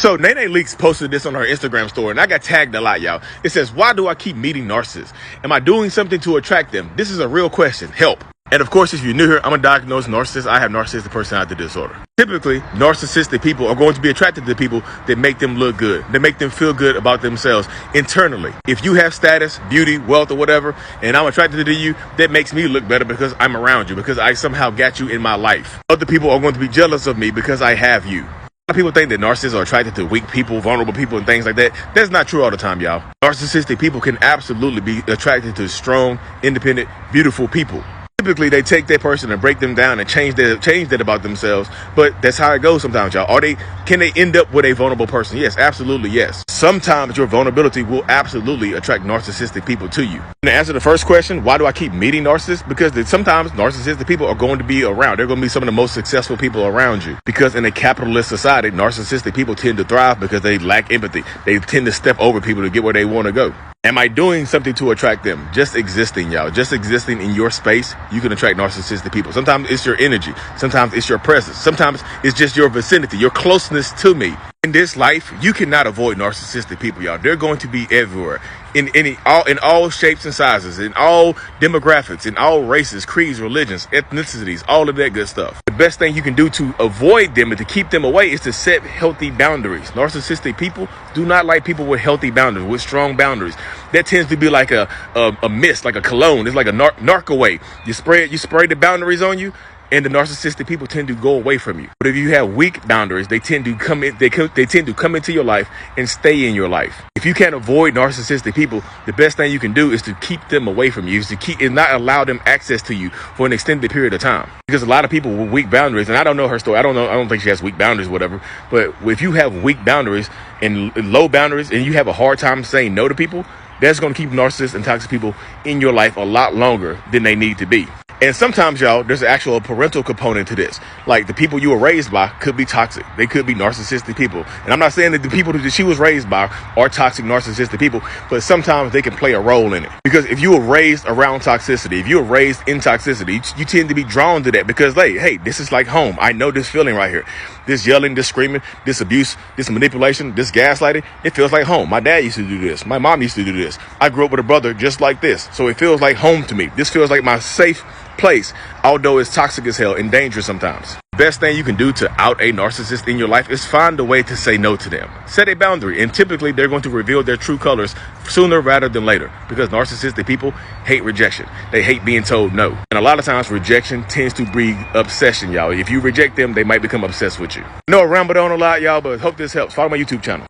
So Nene Leakes posted this on her Instagram story, and I got tagged a lot, y'all. It says, why do I keep meeting narcissists? Am I doing something to attract them? This is a real question. Help. And of course, if you're new here, I'm a diagnosed narcissist. I have narcissistic personality disorder. Typically, narcissistic people are going to be attracted to people that make them look good, that make them feel good about themselves internally. If you have status, beauty, wealth, or whatever, and I'm attracted to you, that makes me look better because I'm around you, because I somehow got you in my life. Other people are going to be jealous of me because I have you. A lot of people think that narcissists are attracted to weak people, vulnerable people, and things like that. That's not true all the time, y'all. Narcissistic people can absolutely be attracted to strong, independent, beautiful people. Typically, they take that person and break them down and change that about themselves. But that's how it goes sometimes, y'all. Can they end up with a vulnerable person? Yes, absolutely, yes. Sometimes your vulnerability will absolutely attract narcissistic people to you. And to answer the first question, why do I keep meeting narcissists? Because sometimes narcissistic people are going to be around. They're going to be some of the most successful people around you. Because in a capitalist society, narcissistic people tend to thrive because they lack empathy. They tend to step over people to get where they want to go. Am I doing something to attract them? Just existing, y'all. Just existing in your space, you can attract narcissistic people. Sometimes it's your energy. Sometimes it's your presence. Sometimes it's just your vicinity, your closeness to me. In this life, you cannot avoid narcissistic people, y'all. They're going to be everywhere. In all shapes and sizes, in all demographics, in all races, creeds, religions, ethnicities, all of that good stuff. The best thing you can do to avoid them and to keep them away is to set healthy boundaries. Narcissistic people do not like people with healthy boundaries, with strong boundaries. That tends to be like a mist, like a cologne. It's like a narc away. You spray the boundaries on you, and the narcissistic people tend to go away from you. But if you have weak boundaries, they tend to come in. They tend to come into your life and stay in your life. If you can't avoid narcissistic people, the best thing you can do is to keep them away from you. Is to not allow them access to you for an extended period of time. Because a lot of people with weak boundaries, and I don't know her story. I don't think she has weak boundaries, or whatever. But if you have weak boundaries and low boundaries, and you have a hard time saying no to people, that's going to keep narcissists and toxic people in your life a lot longer than they need to be. And sometimes, y'all, there's an actual parental component to this. Like, the people you were raised by could be toxic. They could be narcissistic people. And I'm not saying that the people that she was raised by are toxic, narcissistic people, but sometimes they can play a role in it. Because if you were raised around toxicity, if you were raised in toxicity, you tend to be drawn to that because, hey, this is like home. I know this feeling right here. This yelling, this screaming, this abuse, this manipulation, this gaslighting, it feels like home. My dad used to do this. My mom used to do this. I grew up with a brother just like this. So it feels like home to me. This feels like my safe place, although it's toxic as hell and dangerous sometimes. Best thing you can do to out a narcissist in your life is find a way to say no to them. Set a boundary, and typically they're going to reveal their true colors sooner rather than later, because narcissistic people hate rejection. They hate being told no. And a lot of times rejection tends to breed obsession, y'all. If you reject them, they might become obsessed with you. I know I rambled on a lot, y'all, but hope this helps. Follow my YouTube channel.